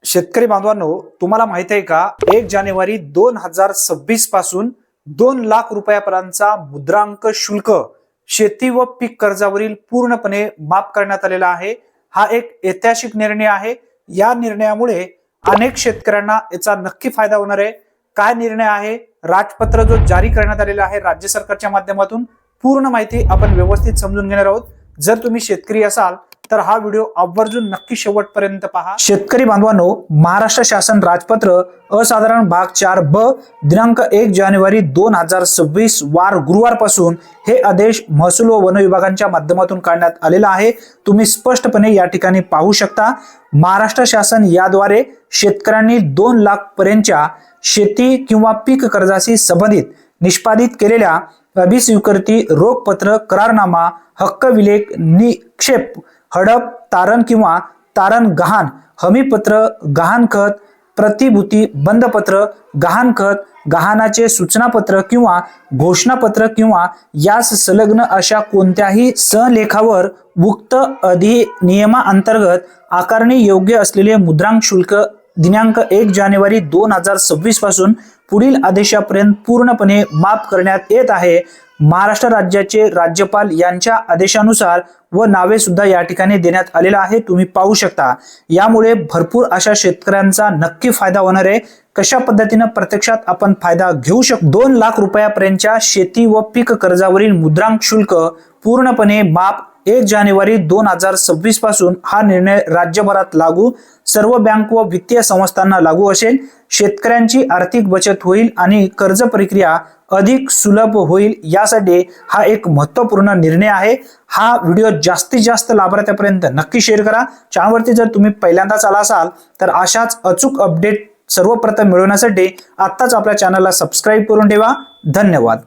शेतकरी बांधवांनो, तुम्हाला माहित आहे का 1 जानेवारी 2026 पासून 2 लाख रुपयापर्यंतचा मुद्रांक शुल्क शेती व पीक कर्जावरील पूर्णपणे माफ करण्यात आलेला आहे। हा एक ऐतिहासिक निर्णय आहे। या निर्णयामुळे अनेक शेतकऱ्यांना याचा नक्की फायदा होणार आहे। काय निर्णय आहे, राजपत्र जो जारी करण्यात आलेला आहे राज्य सरकारच्या माध्यमातून, पूर्ण माहिती आपण व्यवस्थित समजून घेणार आहोत। जर तुम्ही शेतकरी असाल तर हा व्हिडिओ आवर्जून नक्की शेवटपर्यंत पहा। शेतकरी बांधवांनो, महाराष्ट्र शासन राजपत्र असाधारण भाग 4 ब दिनांक 1 जानेवारी 2026 वार गुरुवार पासून हे आदेश महसूल व वन विभागांच्या माध्यमातून काढण्यात आलेला आहे। तुम्ही स्पष्टपणे या ठिकाणी पाहू शकता। महाराष्ट्र शासन याद्वारे शेतकऱ्यांनी 2 लाख पर्यंतच्या शेती किंवा पीक कर्जाशी संबंधित निष्पादित केलेल्या अभिस्वीकृती रोखपत्र करारनामा हक्क विलेख निक्षेप हडप तारण किंवा तारण गहाण हमीपत्र गहाणखत प्रतिभूती बंधपत्र गहाणखत गहाणाचे सूचनापत्र किंवा घोषणापत्र किंवा यास संलग्न अशा कोणत्याही सहलेखावर उक्त अधिनियमांतर्गत आकारणी योग्य असलेले मुद्रांक शुल्क दिनांक 1 जानेवारी 2026 पासून पुढील आदेशापर्यंत पूर्णपणे माफ करण्यात येत आहे। महाराष्ट्र राज्याचे राज्यपाल यांच्या आदेशानुसार व नावे सुद्धा या ठिकाणी देण्यात आलेला आहे। तुम्ही पाहू शकता। यामुळे भरपूर अशा शेतकऱ्यांचा नक्की फायदा होणार आहे। कशा पद्धतीने प्रत्यक्षात आपण फायदा घेऊ शकतो। 2 लाख रुपयापर्यंतच्या शेती व पीक कर्जावरील मुद्रांक शुल्क पूर्णपणे माफ 1 जानेवारी 2026 पासून हा निर्णय राज्यभरात लागू, सर्व बँक व वित्तीय संस्थांना लागू असेल। शेतकऱ्यांची आर्थिक बचत होईल आणि कर्ज प्रक्रिया अधिक सुलभ होईल, यासाठी हा एक महत्त्वपूर्ण निर्णय आहे। हा व्हिडिओ जास्तीत जास्त लाभार्थ्यांपर्यंत नक्की शेअर करा। चॅनलवरती जर तुम्ही पहिल्यांदाच आला असाल तर अशाच अचूक अपडेट सर्वप्रथम मिळवण्यासाठी आत्ताच आपल्या चॅनलला सबस्क्राइब करून ठेवा। धन्यवाद।